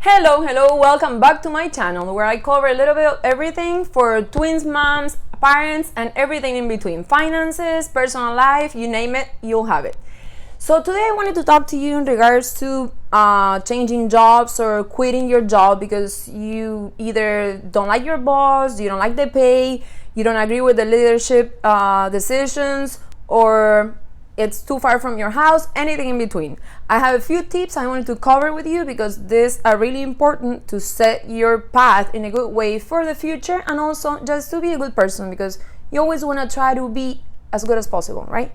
Hello, welcome back to my channel where I cover a little bit of everything for twins, moms, parents, and everything in between. Finances, personal life, you name it, you'll have it. So today I wanted to talk to you in regards to changing jobs or quitting your job because you either don't like your boss, you don't like the pay, you don't agree with the leadership decisions, or it's too far from your house, anything in between. I have a few tips I wanted to cover with you because these are really important to set your path in a good way for the future, and also just to be a good person because you always want to try to be as good as possible, right?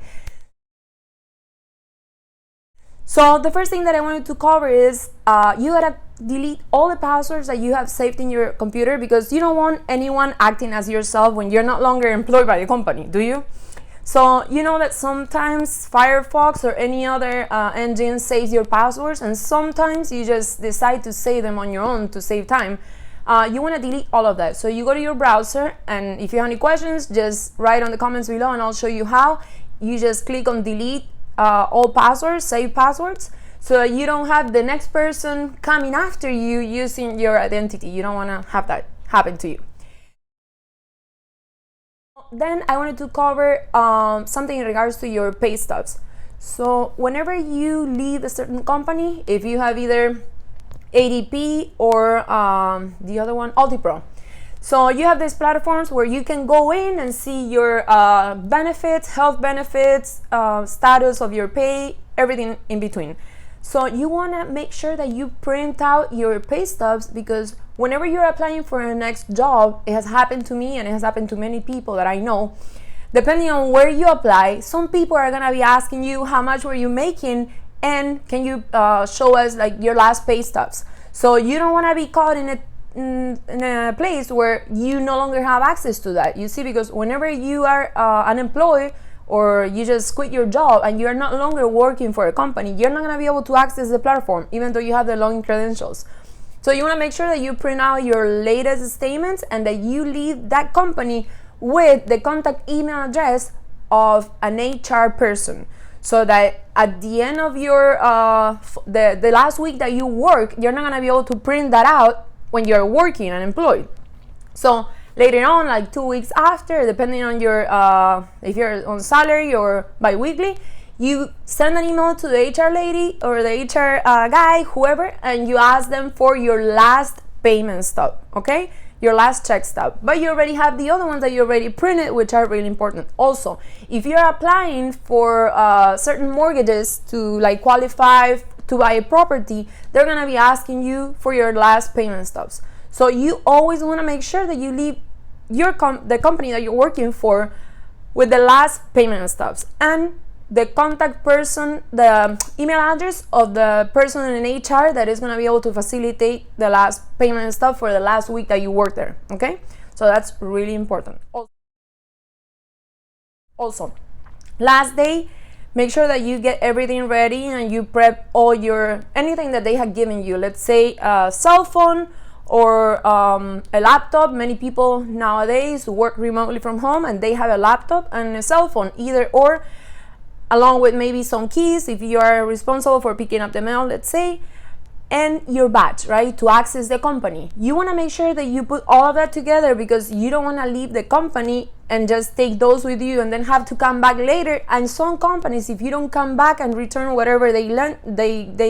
So the first thing that I wanted to cover is you gotta delete all the passwords that you have saved in your computer because you don't want anyone acting as yourself when you're no longer employed by the company, do you? So you know that sometimes Firefox or any other engine saves your passwords, and sometimes you just decide to save them on your own to save time. You want to delete all of that. So you go to your browser, and if you have any questions, just write on the comments below and I'll show you how. You just click on delete all passwords, save passwords, so that you don't have the next person coming after you using your identity. You don't want to have that happen to you. Then I wanted to cover something in regards to your pay stubs. So whenever you leave a certain company, if you have either ADP or the other one, Altipro, so you have these platforms where you can go in and see your benefits, health benefits, status of your pay, everything in between. So you want to make sure that you print out your pay stubs because whenever you're applying for your next job, it has happened to me and it has happened to many people that I know. Depending on where you apply, some people are going to be asking you how much were you making and can you show us like your last pay stubs. So you don't want to be caught in a place where you no longer have access to that. You see, because whenever you are unemployed or you just quit your job and you're no longer working for a company, you're not going to be able to access the platform even though you have the login credentials. So you want to make sure that you print out your latest statements and that you leave that company with the contact email address of an HR person, so that at the end of your the last week that you work, you're not going to be able to print that out when you're working and employed. So later on, like 2 weeks after, depending on your if you're on salary or bi-weekly, you send an email to the HR lady or the HR guy, whoever, and you ask them for your last payment stub, okay? Your last check stub. But you already have the other ones that you already printed, which are really important. Also, if you're applying for certain mortgages to like qualify to buy a property, they're gonna be asking you for your last payment stubs. So you always wanna make sure that you leave the company that you're working for with the last payment stubs and the contact person, the email address of the person in HR that is going to be able to facilitate the last payment stuff for the last week that you work there. Okay, so that's really important. Also, last day, make sure that you get everything ready and you prep all your anything that they have given you. Let's say a cell phone or a laptop. Many people nowadays work remotely from home and they have a laptop and a cell phone, either or, along with maybe some keys if you are responsible for picking up the mail, let's say, and your badge, right, to access the company. You want to make sure that you put all of that together because you don't want to leave the company and just take those with you and then have to come back later. And some companies, if you don't come back and return whatever they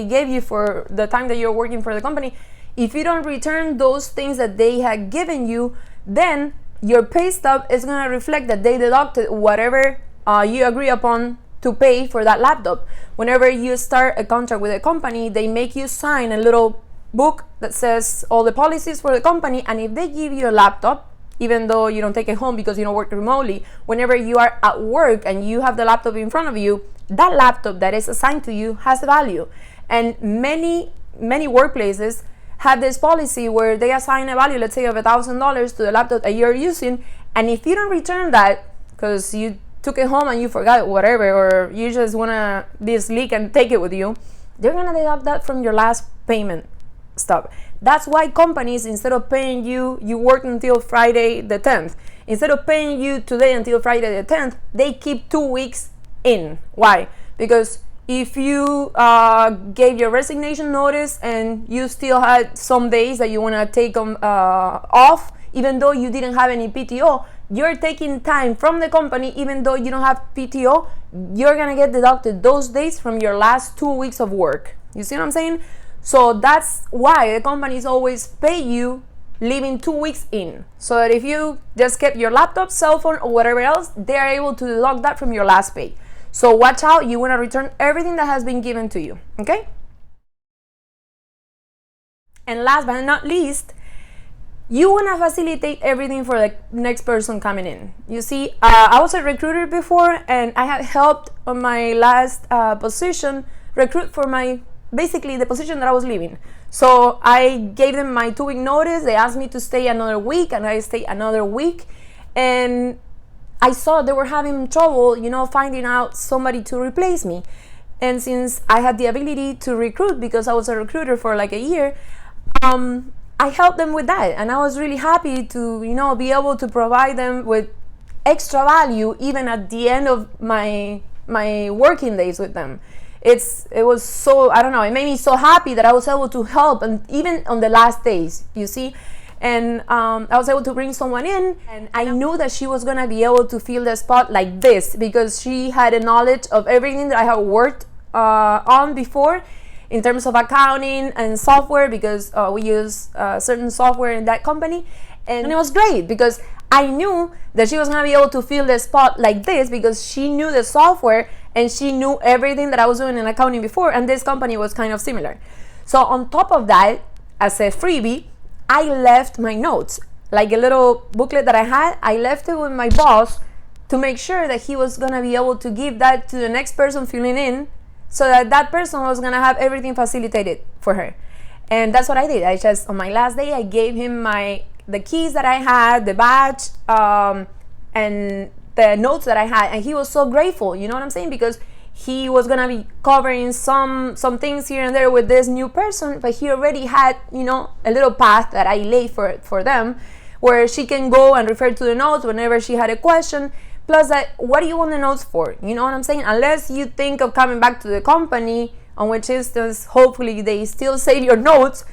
gave you for the time that you're working for the company, if you don't return those things that they had given you, then your pay stub is going to reflect that they deducted whatever you agree upon to pay for that laptop. Whenever you start a contract with a company, they make you sign a little book that says all the policies for the company, and if they give you a laptop, even though you don't take it home because you don't work remotely, whenever you are at work and you have the laptop in front of you, that laptop that is assigned to you has value. And many workplaces have this policy where they assign a value, let's say of $1,000 to the laptop that you're using, and if you don't return that because you took it home and you forgot whatever, or you just want to be sleek and take it with you, they're going to deduct that from your last payment stub. That's why companies, instead of paying you work until Friday the 10th, instead of paying you today until Friday the 10th, they keep 2 weeks in. Why? Because if you gave your resignation notice and you still had some days that you want to take off, even though you didn't have any PTO, you're taking time from the company. Even though you don't have PTO, you're gonna get deducted those days from your last 2 weeks of work. You see what I'm saying? So that's why the companies always pay you leaving 2 weeks in, so that if you just kept your laptop, cell phone, or whatever else, they are able to deduct that from your last pay. So watch out, you want to return everything that has been given to you, okay? And last but not least, you want to facilitate everything for the next person coming in. You see, I was a recruiter before, and I had helped on my last position recruit for basically the position that I was leaving. So I gave them my 2-week notice. They asked me to stay another week, and I stayed another week. And I saw they were having trouble, finding out somebody to replace me. And since I had the ability to recruit, because I was a recruiter for like a year, I helped them with that. And I was really happy to, be able to provide them with extra value even at the end of my working days with them. It was so, I don't know, it made me so happy that I was able to help, and even on the last days, you see. And I was able to bring someone in, and I knew that she was going to be able to fill the spot like this, because she had a knowledge of everything that I had worked on before in terms of accounting and software, because we use certain software in that company. And it was great because I knew that she was going to be able to fill the spot like this, because she knew the software and she knew everything that I was doing in accounting before, and this company was kind of similar. So on top of that, as a freebie, I left my notes, like a little booklet that I had. I left it with my boss to make sure that he was going to be able to give that to the next person filling in, so that that person was going to have everything facilitated for her. And that's what I did. I just, on my last day, I gave him the keys that I had, the badge, and the notes that I had, and he was so grateful, you know what I'm saying? Because he was gonna be covering some things here and there with this new person, but he already had, a little path that I laid for them, where she can go and refer to the notes whenever she had a question. Plus, that, what do you want the notes for? You know what I'm saying? Unless you think of coming back to the company, on which instance, hopefully they still save your notes.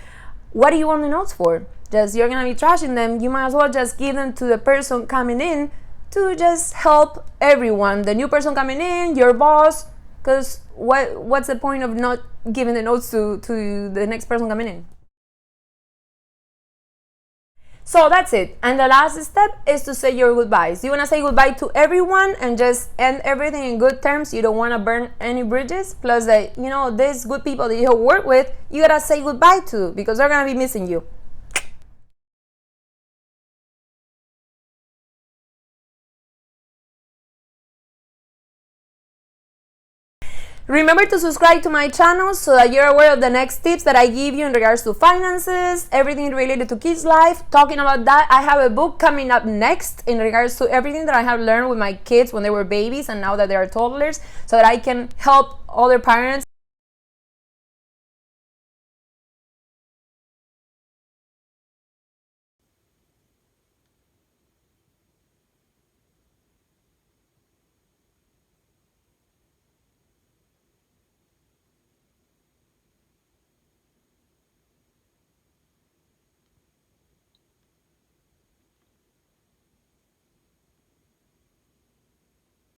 What do you want the notes for? Just, you're gonna be trashing them. You might as well just give them to the person coming in, to just help everyone, the new person coming in, your boss, because what's the point of not giving the notes to the next person coming in? So that's it. And the last step is to say your goodbyes. You want to say goodbye to everyone and just end everything in good terms. You don't want to burn any bridges. Plus that, these good people that you work with, you got to say goodbye to, because they're going to be missing you. Remember to subscribe to my channel so that you're aware of the next tips that I give you in regards to finances, everything related to kids' life. Talking about that, I have a book coming up next in regards to everything that I have learned with my kids when they were babies and now that they are toddlers, so that I can help other parents